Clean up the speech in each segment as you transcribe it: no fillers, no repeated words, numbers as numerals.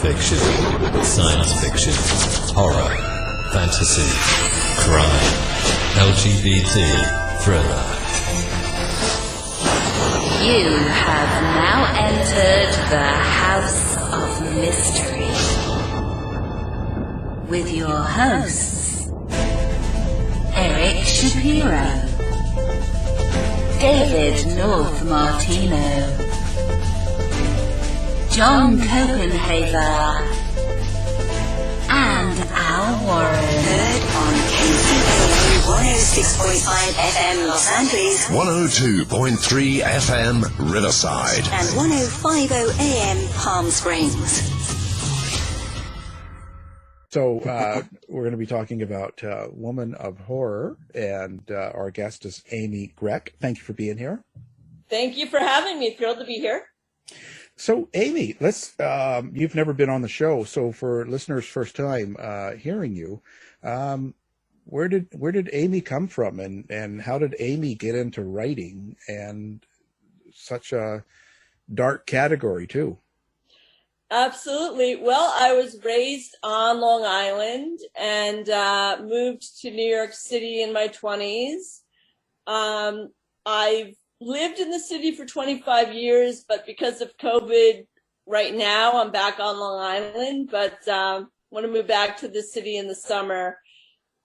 fiction, science fiction, horror, fantasy, crime, LGBT, thriller. You have now entered the House of Mystery with your hosts, Eric Shapiro, David North Martino, John Copenhaver, and Al Warren. Heard on KCAA 106.5 FM Los Angeles, 102.3 FM Riverside, and 105.0 AM Palm Springs. So we're going to be talking about Woman of Horror, and our guest is Amy Grech. Thank you for being here. Thank you for having me. Thrilled to be here. So, Amy, let's. You've never been on the show, so for listeners' first time hearing you, where did Amy come from, and how did Amy get into writing, and such a dark category too? Absolutely. Well, I was raised on Long Island and moved to New York City in my 20s. I've lived in the city for 25 years, but because of COVID right now, I'm back on Long Island, but want to move back to the city in the summer.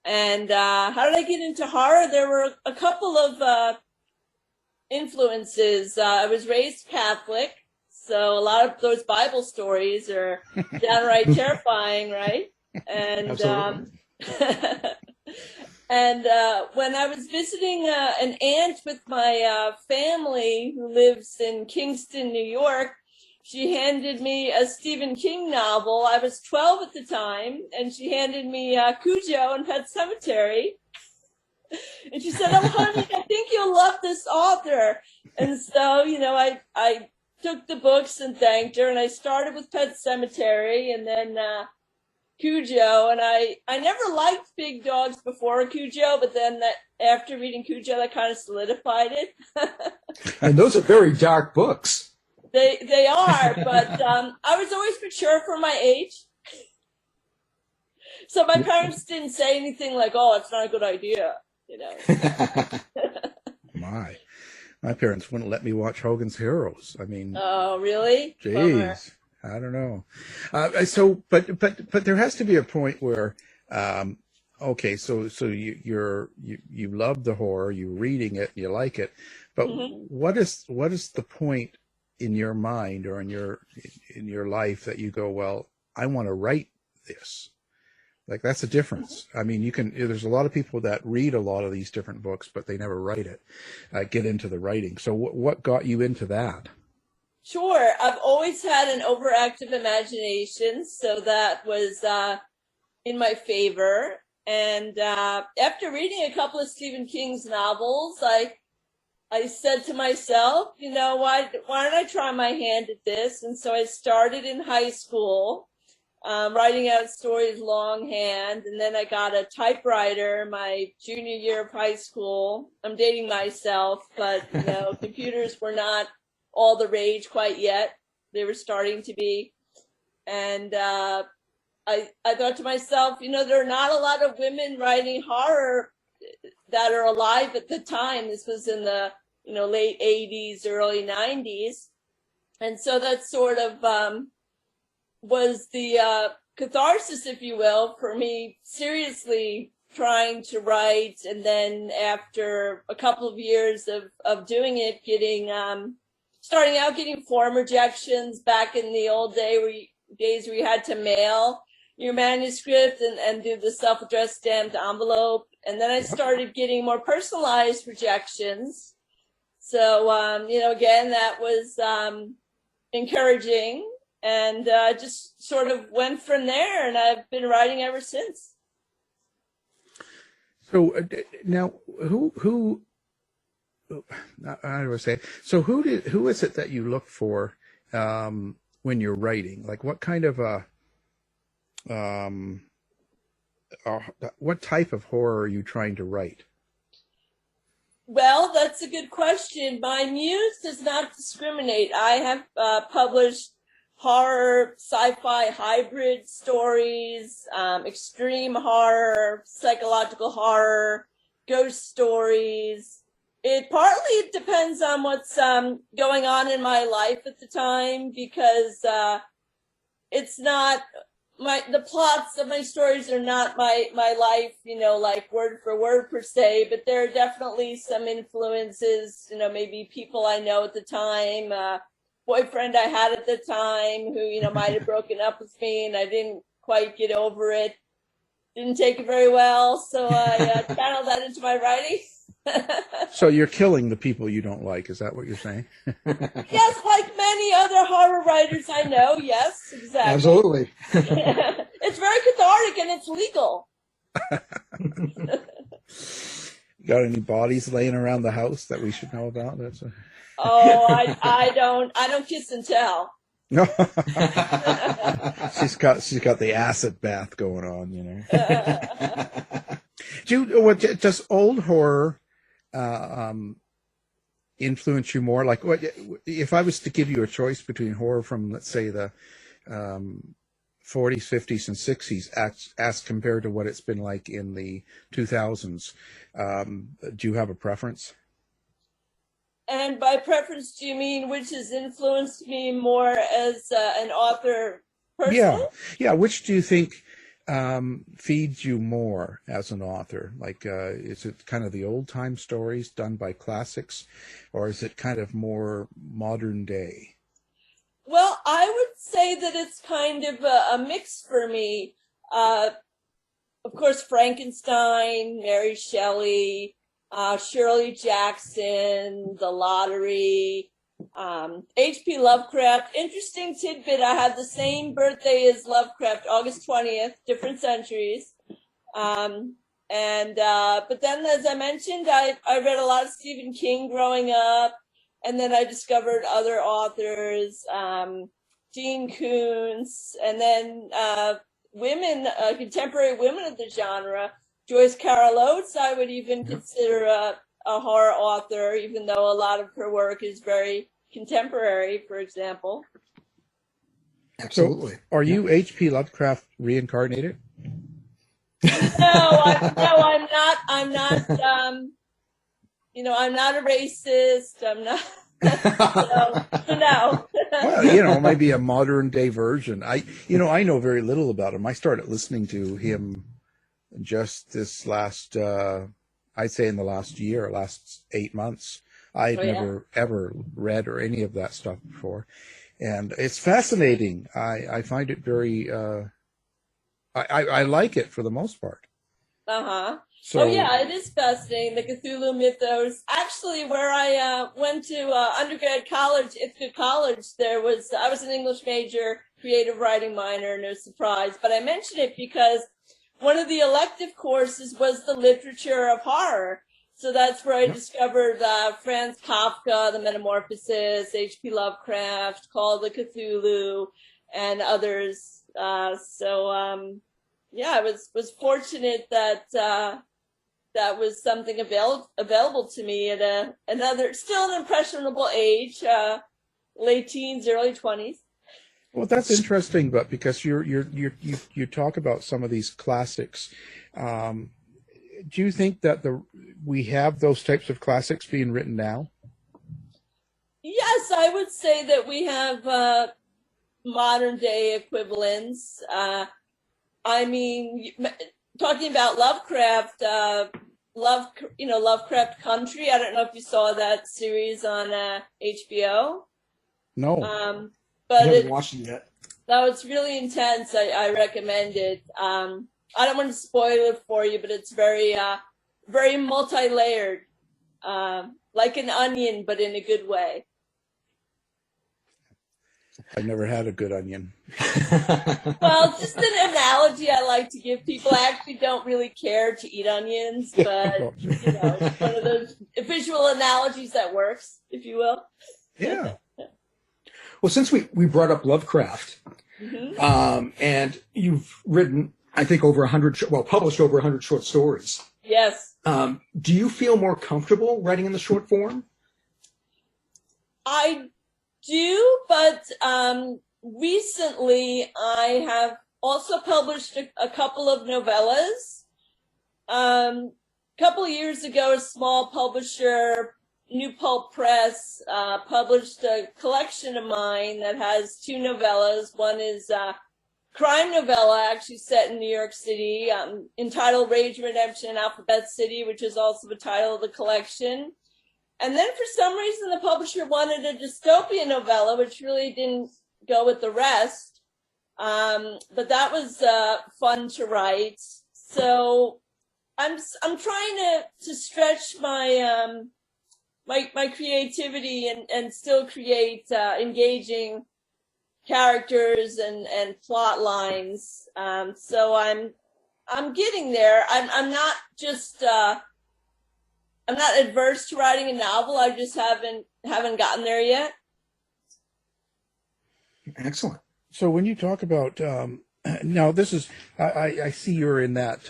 And how did I get into horror? There were a couple of influences. I was raised Catholic, so a lot of those Bible stories are downright terrifying, right? And and when I was visiting an aunt with my family who lives in Kingston, New York, she handed me a Stephen King novel. I was 12 at the time, and she handed me Cujo and Pet Sematary. And she said, "Oh, honey, I think you'll love this author." And so, you know, I took the books and thanked her, and I started with Pet Sematary and then Cujo, and I never liked big dogs before Cujo, but then after reading Cujo, that kind of solidified it. And those are very dark books. They are, but I was always mature for my age. So my parents didn't say anything like, "Oh, it's not a good idea," you know. My parents wouldn't let me watch Hogan's Heroes. I mean, oh, really? Jeez, Bummer. I don't know. So, but there has to be a point where, okay, so you love the horror, you're reading it, you like it, but what is the point in your mind or in your life that you go, well, I want to write this? Like, that's a difference. I mean, there's a lot of people that read a lot of these different books, but they never write it, get into the writing. So what got you into that? Sure. I've always had an overactive imagination, so that was in my favor. And after reading a couple of Stephen King's novels, I said to myself, you know, why don't I try my hand at this? And so I started in high school, writing out stories longhand, and then I got a typewriter my junior year of high school. I'm dating myself, but you know, computers were not all the rage quite yet. They were starting to be. And I thought to myself, you know, there are not a lot of women writing horror that are alive at the time. This was in the, you know, late 80s, early 90s. And so that sort of was the catharsis, if you will, for me seriously trying to write. And then after a couple of years of doing it, starting out getting form rejections back in the old days where you had to mail your manuscript and do the self-addressed stamped envelope. And then I started getting more personalized rejections. So, you know, again, that was encouraging, and just sort of went from there, and I've been writing ever since. So now, who I would say, so who is it that you look for when you're writing? Like, what kind of what type of horror are you trying to write? Well, that's a good question. My muse does not discriminate. I have published horror, sci-fi hybrid stories, extreme horror, psychological horror, ghost stories. It partly depends on what's going on in my life at the time, because it's not the plots of my stories are not my life, like word for word per se, but there are definitely some influences, maybe people I know at the time, boyfriend I had at the time who, might have broken up with me and I didn't quite get over it. Didn't take it very well, so I channeled that into my writing. So you're killing the people you don't like, is that what you're saying? Yes, like many other horror writers I know, yes, exactly. Absolutely. It's very cathartic and it's legal. Got any bodies laying around the house that we should know about? Oh, I don't kiss and tell. No. she's got the acid bath going on, Does old horror influence you more? Like, what if I was to give you a choice between horror from, let's say, the 40s, 50s, and 60s, as compared to what it's been like in the 2000s? Do you have a preference? And by preference, do you mean which has influenced me more as an author personally? Yeah. Which do you think feeds you more as an author? Like, is it kind of the old time stories done by classics, or is it kind of more modern day? Well, I would say that it's kind of a mix for me. Of course, Frankenstein, Mary Shelley, Shirley Jackson, The Lottery, H.P. Lovecraft. Interesting tidbit, I had the same birthday as Lovecraft, August 20th, different centuries. But then, as I mentioned, I read a lot of Stephen King growing up, and then I discovered other authors, Dean Koontz, and then women, contemporary women of the genre. Joyce Carol Oates, I would even consider a horror author, even though a lot of her work is very contemporary, for example. Absolutely. So, are you H.P. Lovecraft reincarnated? No, I'm not. I'm not. I'm not a racist. I'm not. No. Well, maybe a modern day version. I know very little about him. I started listening to him just this last, I'd say in the last 8 months. I'd never ever read or any of that stuff before. And it's fascinating. I find it very, I like it for the most part. Uh-huh. So, it is fascinating. The Cthulhu mythos. Actually, where I went to undergrad college, Ithaca College, I was an English major, creative writing minor, no surprise. But I mention it because one of the elective courses was the literature of horror. So that's where I discovered Franz Kafka, The Metamorphosis, H.P. Lovecraft, Call of the Cthulhu, and others. I was fortunate that that was something available to me at another, still an impressionable age, late teens, early 20s. Well, that's interesting, but because you talk about some of these classics, do you think that we have those types of classics being written now? Yes, I would say that we have modern day equivalents. Talking about Lovecraft, Lovecraft Country. I don't know if you saw that series on HBO. No. But I haven't watched it yet. No, it's really intense. I recommend it. I don't want to spoil it for you, but it's very, very multi-layered, like an onion, but in a good way. I've never had a good onion. Well, just an analogy I like to give people. I actually don't really care to eat onions, but it's one of those visual analogies that works, if you will. Yeah. Well, since we brought up Lovecraft, and you've written, I think, published over 100 short stories. Yes. Do you feel more comfortable writing in the short form? I do, but recently, I have also published a couple of novellas. A couple of years ago, a small publisher, New Pulp Press, published a collection of mine that has two novellas. One is crime novella, actually set in New York City, entitled Rage, Redemption in Alphabet City, which is also the title of the collection. And then for some reason, the publisher wanted a dystopian novella, which really didn't go with the rest. But that was fun to write. So I'm trying to stretch my my creativity and still create engaging characters and plot lines. So I'm getting there. I'm not just I'm not adverse to writing a novel. I just haven't gotten there yet. Excellent. So when you talk about now, this is I see you're in that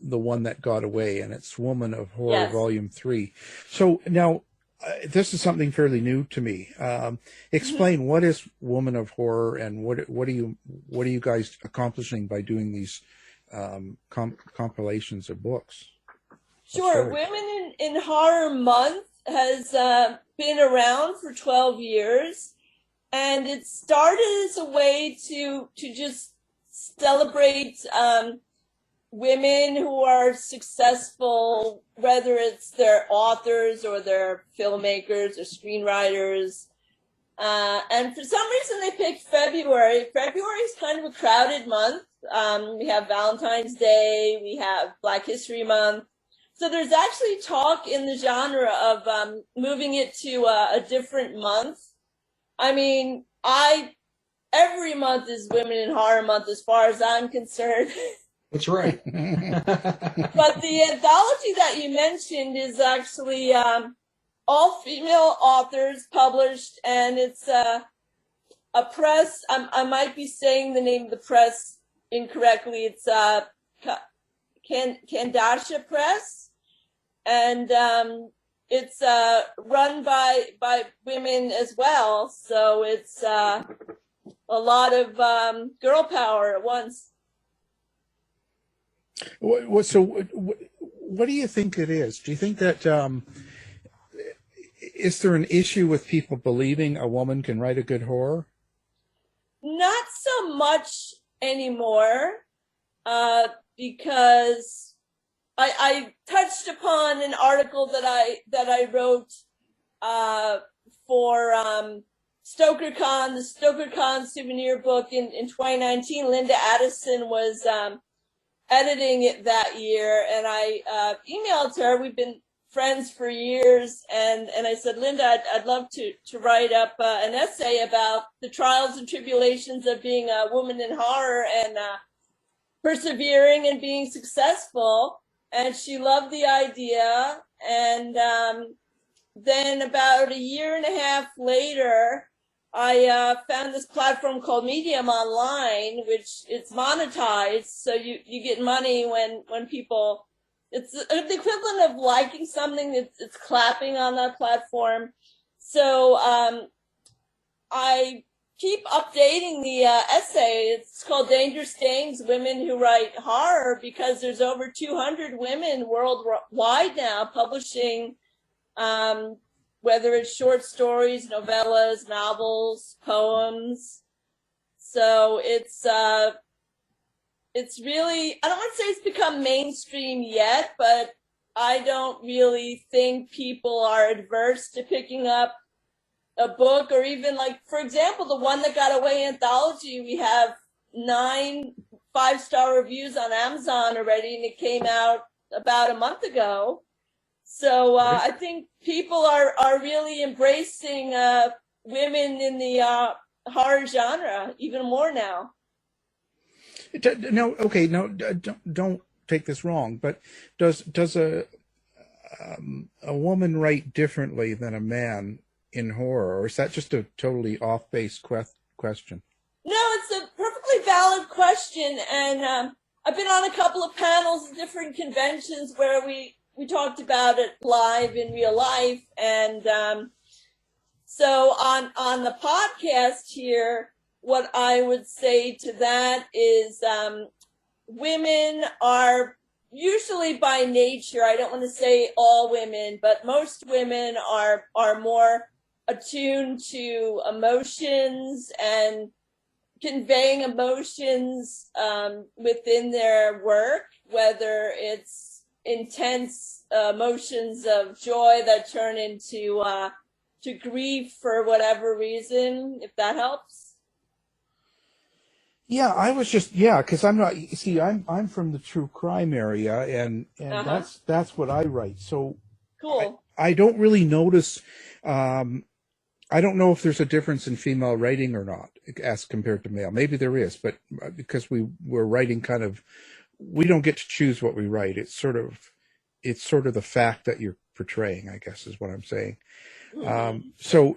the one that got away, and it's Woman of Horror, Yes. Volume 3. So now this is something fairly new to me. Explain what is Woman of Horror, and what are you guys accomplishing by doing these compilations of books? Sure. Women in Horror Month has been around for 12 years, and it started as a way to just celebrate women who are successful, whether it's their authors or their filmmakers or screenwriters. And for some reason, they picked February. February is kind of a crowded month. We have Valentine's Day, we have Black History Month. So there's actually talk in the genre of moving it to a different month. I mean, every month is Women in Horror Month as far as I'm concerned. That's right. But the anthology that you mentioned is actually all female authors published, and it's a press. I might be saying the name of the press incorrectly. It's Kandasha Press, and it's run by women as well. So it's a lot of girl power at once. So what do you think it is? Do you think that is there an issue with people believing a woman can write a good horror? Not so much anymore, because I touched upon an article that I wrote for Stoker Con, the Stoker Con souvenir book in 2019. Linda Addison was editing it that year, and I emailed her. We've been friends for years, and I said, Linda, I'd love to write up an essay about the trials and tribulations of being a woman in horror and persevering and being successful. And she loved the idea. And then about a year and a half later, I found this platform called Medium Online, which it's monetized. So you get money when people, it's the equivalent of liking something. It's clapping on that platform. So I keep updating the essay. It's called Dangerous Dames, Women Who Write Horror, because there's over 200 women worldwide now publishing, whether it's short stories, novellas, novels, poems. So it's really, I don't want to say it's become mainstream yet, but I don't really think people are adverse to picking up a book, or even, like, for example, the One That Got Away anthology. We have 9 5-star reviews on Amazon already, and it came out about a month ago. So I think people are really embracing women in the horror genre even more now. No, okay, no, don't take this wrong, but does a woman write differently than a man in horror, or is that just a totally off-base question? No, it's a perfectly valid question, and I've been on a couple of panels at different conventions where we talked about it live in real life, and so on the podcast here, what I would say to that is women are usually by nature, I don't want to say all women, but most women are more attuned to emotions and conveying emotions within their work, whether it's intense emotions of joy that turn into to grief for whatever reason, if that helps. Yeah, I was just because I'm not. See, I'm from the true crime area, and that's what I write. So cool. I don't really notice. I don't know if there's a difference in female writing or not, as compared to male. Maybe there is, but because we're writing we don't get to choose what we write. It's sort of the fact that you're portraying, I guess, is what I'm saying. So,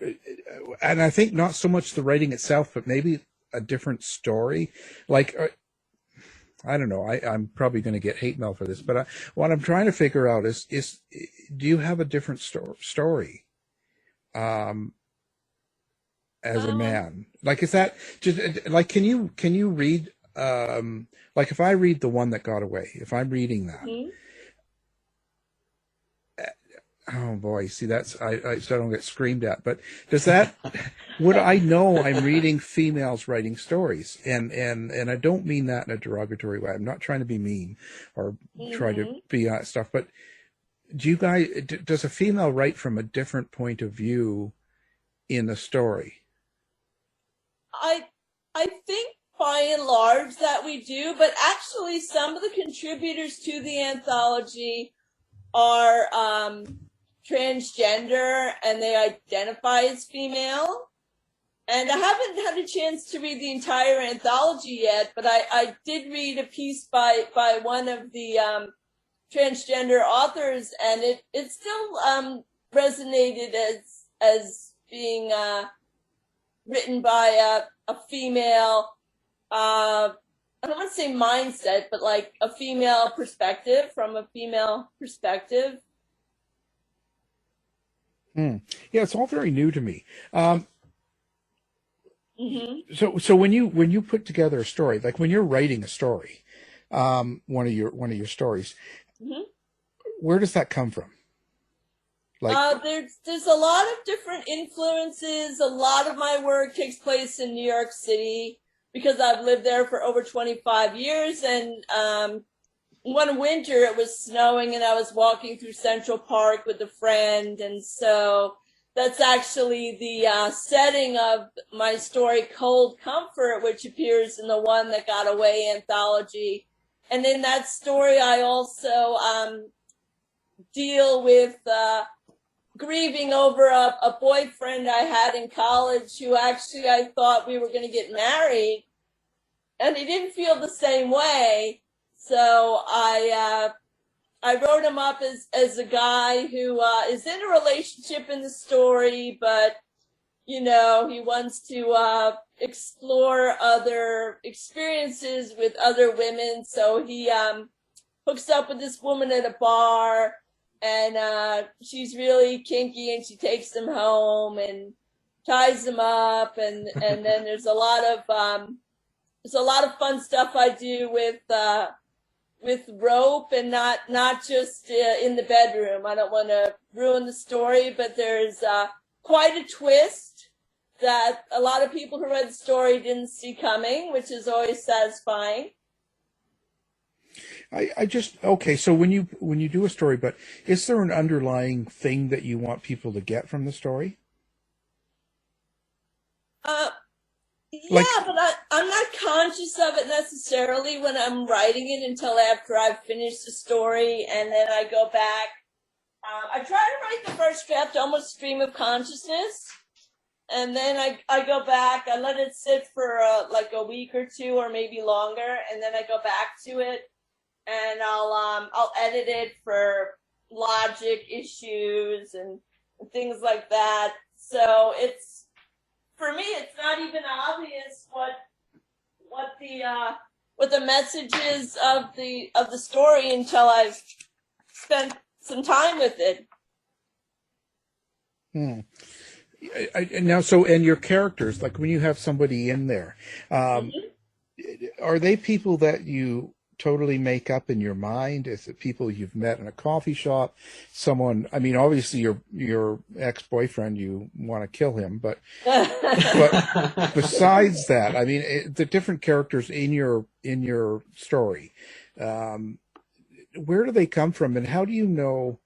and I think not so much the writing itself, but maybe a different story. Like, I don't know. I'm probably going to get hate mail for this, but what I'm trying to figure out is do you have a different story? As a man, like, is that just like, can you read, like, if I read The One That Got Away, if I'm reading that, oh boy, see, that's, I so I don't get screamed at, but does that, would I know I'm reading females writing stories? And I don't mean that in a derogatory way. I'm not trying to be mean or try to be stuff, but do you guys, does a female write from a different point of view in the story? I think by and large that we do, but actually some of the contributors to the anthology are transgender and they identify as female. And I haven't had a chance to read the entire anthology yet, but I did read a piece by one of the transgender authors, and it still resonated as being written by a female, I don't want to say mindset, but like a female perspective, from a female perspective. Yeah, it's all very new to me. So when you put together a story, like when you're writing a story, one of your stories, where does that come from? Like, there's a lot of different influences. A lot of my work takes place in New York City because I've lived there for over 25 years. And one winter it was snowing and I was walking through Central Park with a friend. And so that's actually the setting of my story, Cold Comfort, which appears in the One That Got Away anthology. And in that story, I also deal with grieving over a boyfriend I had in college who actually I thought we were going to get married, and he didn't feel the same way. So I wrote him up as a guy who is in a relationship in the story, but you know, he wants to explore other experiences with other women. So he hooks up with this woman at a bar. And she's really kinky, and she takes him home and ties him up, and then there's a lot of fun stuff I do with rope, and not just in the bedroom. I don't want to ruin the story, but there's quite a twist that a lot of people who read the story didn't see coming, which is always satisfying. So when you do a story, but is there an underlying thing that you want people to get from the story? Yeah, but I'm not conscious of it necessarily when I'm writing it until after I've finished the story, and then I go back. I try to write the first draft almost stream of consciousness, and then I go back. I let it sit for like a week or two, or maybe longer, and then I go back to it. And I'll edit it for logic issues and things like that. So it's, for me, it's not even obvious what the message is of the story until I've spent some time with it. Now, so, and your characters, like when you have somebody in there, are they people that you totally make up in your mind? Is it people you've met in a coffee shop? Someone, I mean, obviously your ex-boyfriend, you want to kill him, but besides that, I mean, the different characters in your story, where do they come from, and how do you know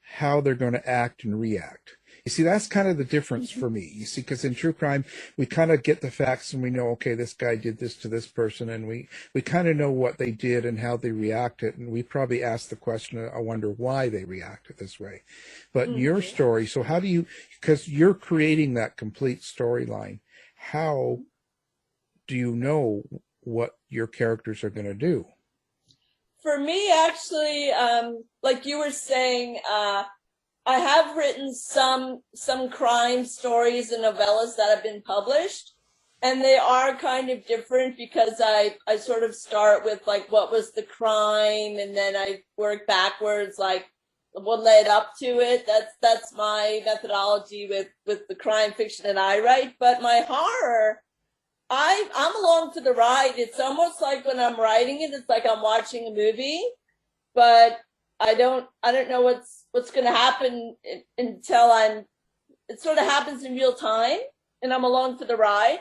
how they're going to act and react? You see, that's kind of the difference for me. You see, because in true crime, we kind of get the facts and we know, okay, this guy did this to this person, and we kind of know what they did and how they reacted, and we probably ask the question, I wonder why they reacted this way. But in your story, so how do you, because you're creating that complete storyline, how do you know what your characters are going to do? For me, actually, like you were saying, I have written some crime stories and novellas that have been published, and they are kind of different because I sort of start with like what was the crime, and then I work backwards, like what led up to it. That's my methodology with the crime fiction that I write. But my horror, I'm along for the ride. It's almost like when I'm writing it, it's like I'm watching a movie, but I don't know what's going to happen until it sort of happens in real time, and I'm along for the ride.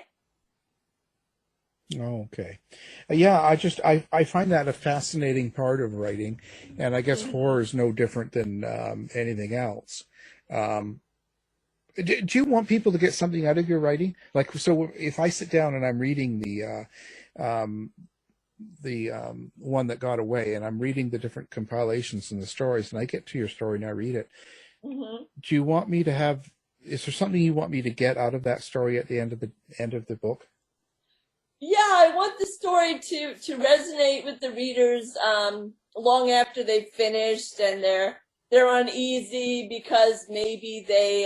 Oh, okay. Yeah, I find that a fascinating part of writing, and I guess horror is no different than anything else. Do you want people to get something out of your writing? Like, so if I sit down and I'm reading the one that got away, and I'm reading the different compilations and the stories, and I get to your story and I read it. Do you want me to have, is there something you want me to get out of that story at the end of the book? Yeah, I want the story to resonate with the readers long after they've finished, and they're uneasy because maybe they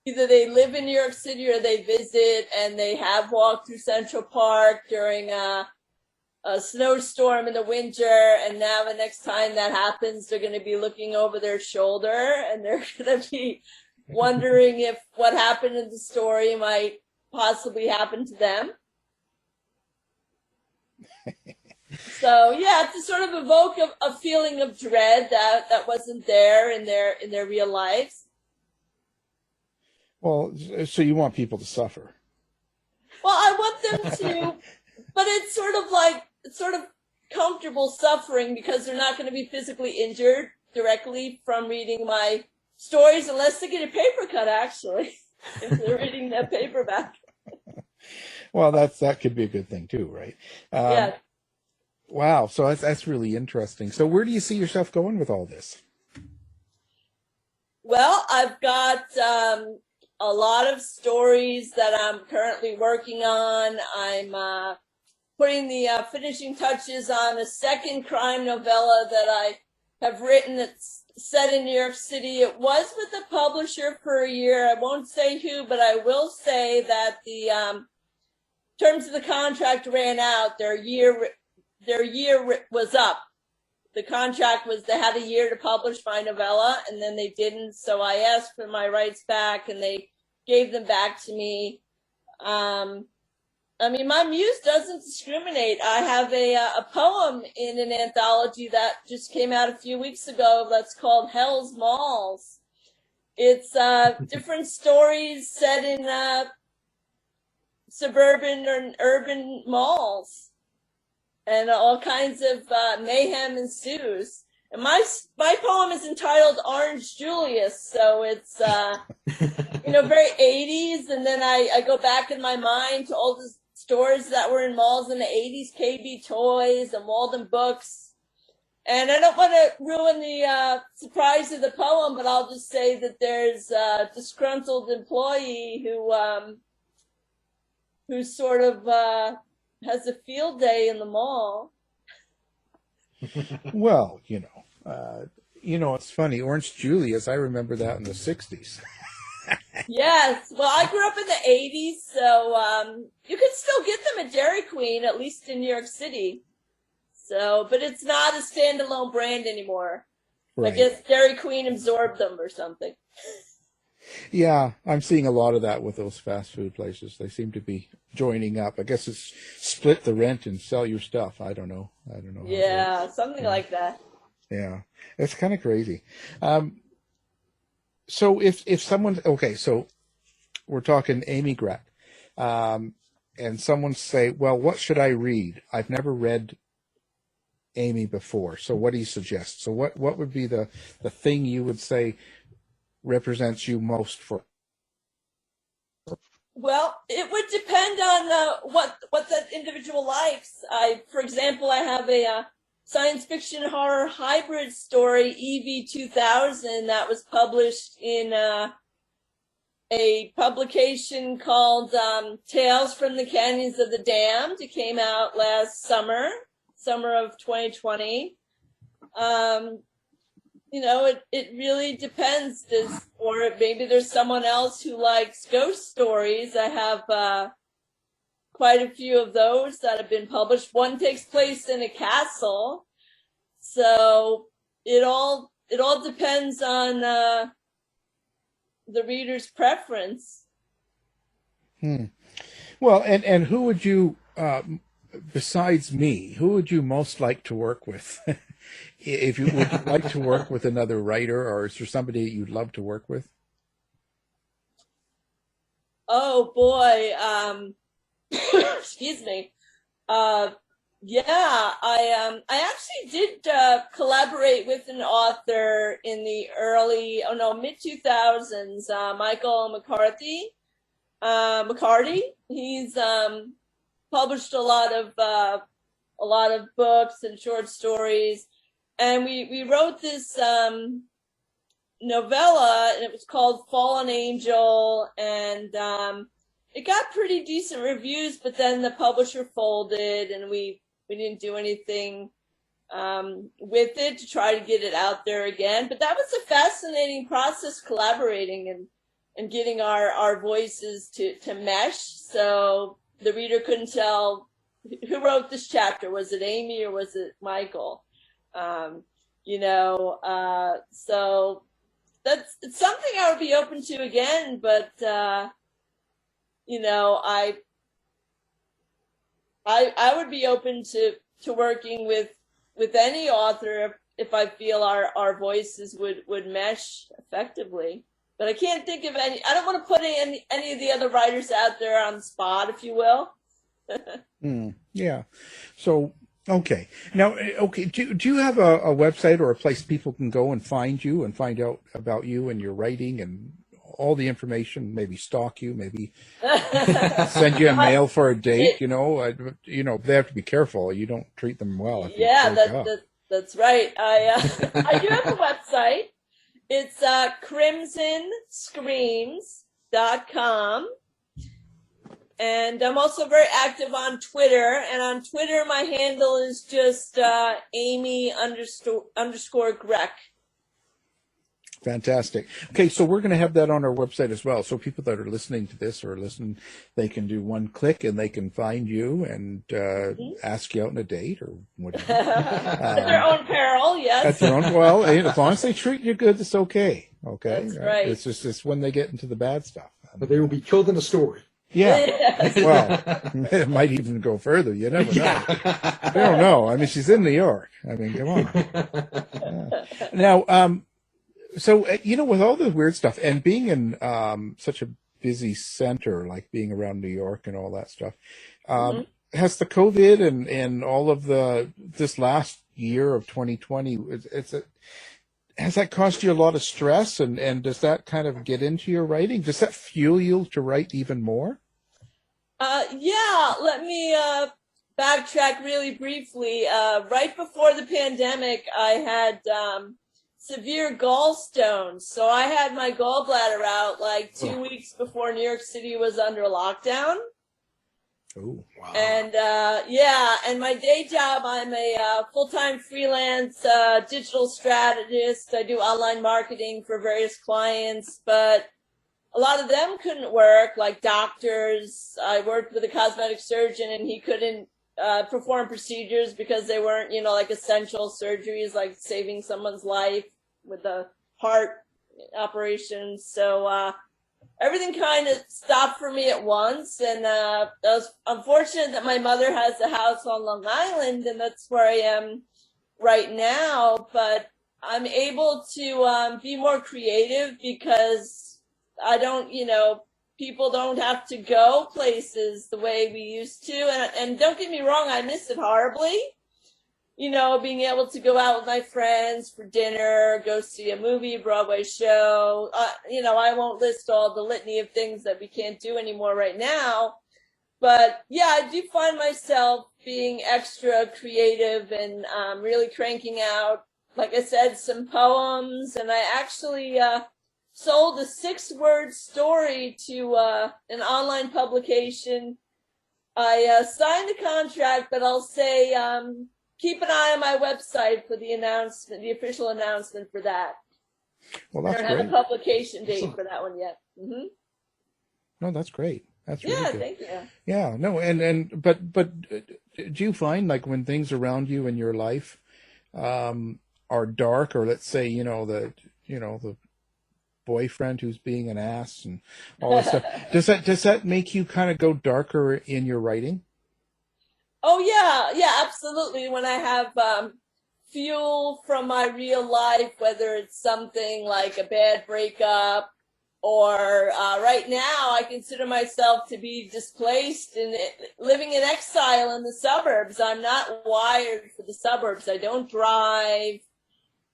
either they live in New York City or they visit, and they have walked through Central Park during a snowstorm in the winter, and now the next time that happens, they're going to be looking over their shoulder, and they're going to be wondering if what happened in the story might possibly happen to them. So yeah, to sort of evoke a feeling of dread that wasn't there in their real lives. Well, so you want people to suffer. Well, I want them to, but it's sort of comfortable suffering because they're not going to be physically injured directly from reading my stories unless they get a paper cut, actually, if they're reading that paperback. Well, that could be a good thing too, right? Yeah. Wow, so that's really interesting. So where do you see yourself going with all this? Well, I've got a lot of stories that I'm currently working on. I'm putting the finishing touches on a second crime novella that I have written that's set in New York City. It was with a publisher for a year. I won't say who, but I will say that the terms of the contract ran out. Their year was up. The contract was they had a year to publish my novella, and then they didn't. So I asked for my rights back, and they gave them back to me. I mean, my muse doesn't discriminate. I have a poem in an anthology that just came out a few weeks ago that's called Hell's Malls. It's different stories set in suburban or urban malls, and all kinds of mayhem ensues. And my poem is entitled Orange Julius, so it's very 80s. And then I go back in my mind to all the stores that were in malls in the 80s, KB Toys and Walden Books. And I don't want to ruin the surprise of the poem, but I'll just say that there's a disgruntled employee who sort of has a field day in the mall. Well, it's funny. Orange Julius, I remember that in the 60s. Yes. Well, I grew up in the 80s, so you could still get them at Dairy Queen, at least in New York City. So, but it's not a standalone brand anymore. Right. I guess Dairy Queen absorbed them or something. Yeah, I'm seeing a lot of that with those fast food places. They seem to be joining up. I guess it's split the rent and sell your stuff. I don't know. How it Yeah, works. something like that. Yeah, it's kind of crazy. So if someone, okay, so we're talking Amy Grech, and someone say, well, what should I read? I've never read Amy before. So what do you suggest? So what would be the thing you would say represents you most for? Well, it would depend on what that individual likes. For example, I have a science fiction horror hybrid story, EV 2000, that was published in a publication called Tales from the Canyons of the Damned. It came out last summer of 2020. It really depends. Or maybe there's someone else who likes ghost stories. I have quite a few of those that have been published. One takes place in a castle, so it all depends on the reader's preference. Well, and who would you, besides me, who would you most like to work with? Would you like to work with another writer, or is there somebody you'd love to work with? Oh boy, excuse me. Yeah, I actually did collaborate with an author in the mid-2000s, Michael McCarthy. He's published a lot of books and short stories, and we wrote this novella, and it was called Fallen Angel, and it got pretty decent reviews, but then the publisher folded, and we didn't do anything with it to try to get it out there again. But that was a fascinating process, collaborating and getting our voices to mesh, so the reader couldn't tell who wrote this chapter. Was it Amy or was it Michael? So it's something I would be open to again, but I would be open to working with any author if I feel our voices would mesh effectively. But I can't think of any. I don't want to put any of the other writers out there on the spot, if you will. Yeah. So, okay. Now, okay. Do you have a website or a place people can go and find you and find out about you and your writing and all the information? Maybe stalk you. Maybe send you a mail for a date. They have to be careful. You don't treat them well. If that's right. I do have a website. It's crimsonscreams.com. And I'm also very active on Twitter. And on Twitter, my handle is just Amy_Grech. Fantastic. Okay, so we're going to have that on our website as well. So people that are listening to this or listen, they can do one click and they can find you and ask you out on a date or whatever. At their own peril, yes. At their own, well, as long as they treat you good, it's okay. Okay, that's right. It's just when they get into the bad stuff. But they will be killed in a story. Yeah. Yes. Well, it might even go further. You never know. I don't know. I mean, she's in New York. I mean, come on. Yeah. Now, so, with all the weird stuff and being in such a busy center, like being around New York and all that stuff, has the COVID and all of this last year of 2020, has that caused you a lot of stress? And does that kind of get into your writing? Does that fuel you to write even more? Yeah, let me backtrack really briefly. Right before the pandemic, I had severe gallstones. So I had my gallbladder out like 2 weeks before New York City was under lockdown. Oh, wow. And and my day job, I'm a full-time freelance digital strategist. I do online marketing for various clients, but a lot of them couldn't work, like doctors. I worked with a cosmetic surgeon, and he couldn't perform procedures because they weren't, like essential surgeries, like saving someone's life with a heart, operations. So everything kind of stopped for me at once. And I was unfortunate that my mother has a house on Long Island, and that's where I am right now. But I'm able to be more creative because I don't, people don't have to go places the way we used to. And don't get me wrong, I miss it horribly. Being able to go out with my friends for dinner, go see a movie, a Broadway show. I won't list all the litany of things that we can't do anymore right now. But yeah, I do find myself being extra creative and really cranking out, like I said, some poems. And I actually sold a 6-word story to an online publication. I signed a contract, but I'll say keep an eye on my website for the announcement, the official announcement for that. Well, that's I don't great. have a publication date for that one yet. Mm-hmm. No, that's great. That's really good. Thank you. Yeah, no, but do you find like when things around you in your life are dark, or let's say the boyfriend who's being an ass and all that stuff, does that make you kind of go darker in your writing? Oh yeah, absolutely. When I have fuel from my real life, whether it's something like a bad breakup, or right now I consider myself to be displaced and living in exile in the suburbs. I'm not wired for the suburbs. I don't drive.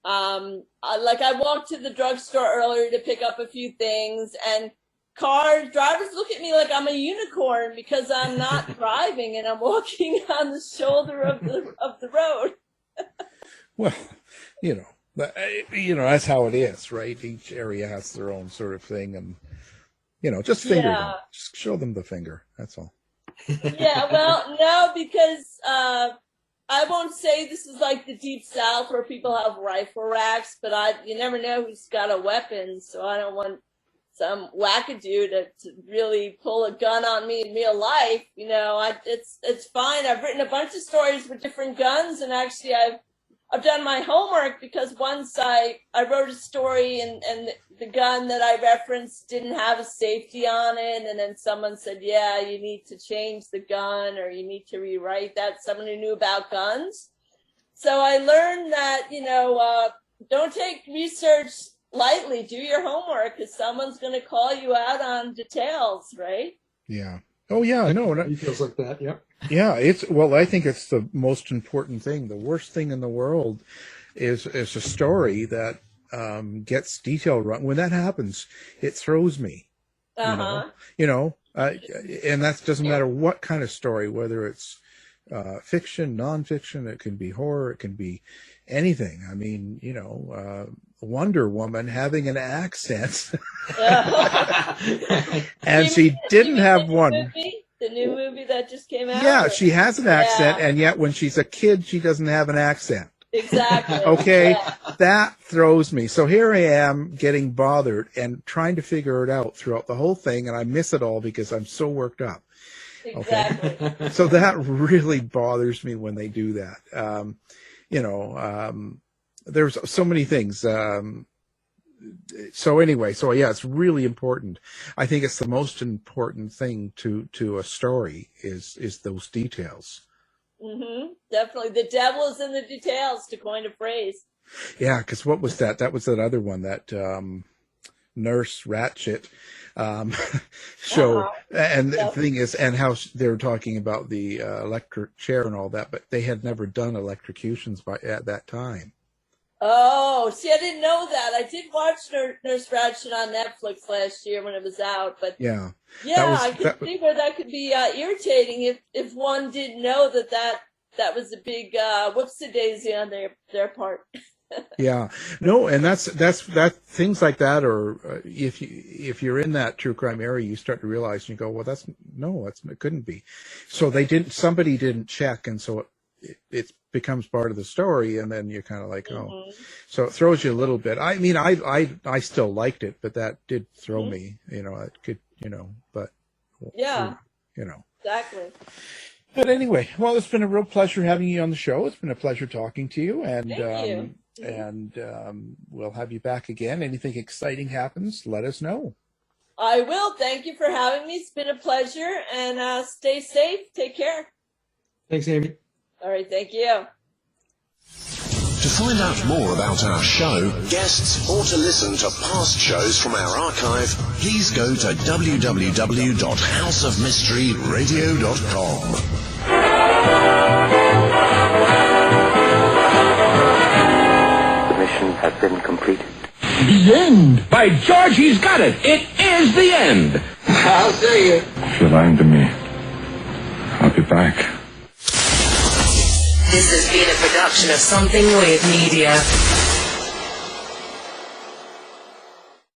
I walked to the drugstore earlier to pick up a few things, and drivers look at me like I'm a unicorn because I'm not driving and I'm walking on the shoulder of the road. Well, that's how it is, right? Each area has their own sort of thing, and just finger them. Just show them the finger. That's all. Yeah, well, no, because I won't say this is like the Deep South where people have rifle racks, but you never know who's got a weapon, so I don't want some wackadoo to really pull a gun on me in real life. It's fine. I've written a bunch of stories with different guns, and actually I've done my homework, because once I wrote a story and the gun that I referenced didn't have a safety on it, and then someone said, yeah, you need to change the gun or you need to rewrite that, someone who knew about guns. So I learned that, don't take research lightly, do your homework, because someone's going to call you out on details, right? Yeah. Oh, yeah, no. Details like that, yeah. Yeah, I think it's the most important thing. The worst thing in the world is a story that gets detail wrong. When that happens, it throws me. And that doesn't matter what kind of story, whether it's fiction, nonfiction, it can be horror, it can be anything. I mean, Wonder Woman having an accent. And she didn't have one. The new movie that just came out? Yeah, she has an accent, and yet when she's a kid, she doesn't have an accent. Exactly. Okay, yeah. That throws me. So here I am getting bothered and trying to figure it out throughout the whole thing, and I miss it all because I'm so worked up. Exactly. Okay? So that really bothers me when they do that. There's so many things. So yeah, it's really important. I think it's the most important thing to a story is those details. Mm-hmm. Definitely. The devil is in the details, to coin a phrase. Yeah, because what was that? That was that other one, that Nurse Ratchet show. And the thing is, and how they were talking about the electric chair and all that, but they had never done electrocutions at that time. Oh, see, I didn't know that. I did watch Nurse Ratchet on Netflix last year when it was out, but yeah, I could see where that could be irritating if one didn't know that was a big whoopsie-daisy on their part. Yeah, no, and that's things like that, or if you're in that true crime area, you start to realize, and you go, well, it couldn't be. So somebody didn't check, and so it becomes part of the story, and then you're kind of like, oh, so it throws you a little bit. I mean, I still liked it, but that did throw me, it could, but yeah, exactly. But anyway, well, it's been a real pleasure having you on the show. It's been a pleasure talking to you, and Thank you. And we'll have you back again. Anything exciting happens, let us know. I will. Thank you for having me. It's been a pleasure. And stay safe. Take care. Thanks, Amy. All right. Thank you. To find out more about our show, guests, or to listen to past shows from our archive, please go to www.houseofmysteryradio.com. The mission has been completed. The end! By George, he's got it! It is the end! I'll see you. If you're lying to me, I'll be back. This has been a production of Something Weird Media.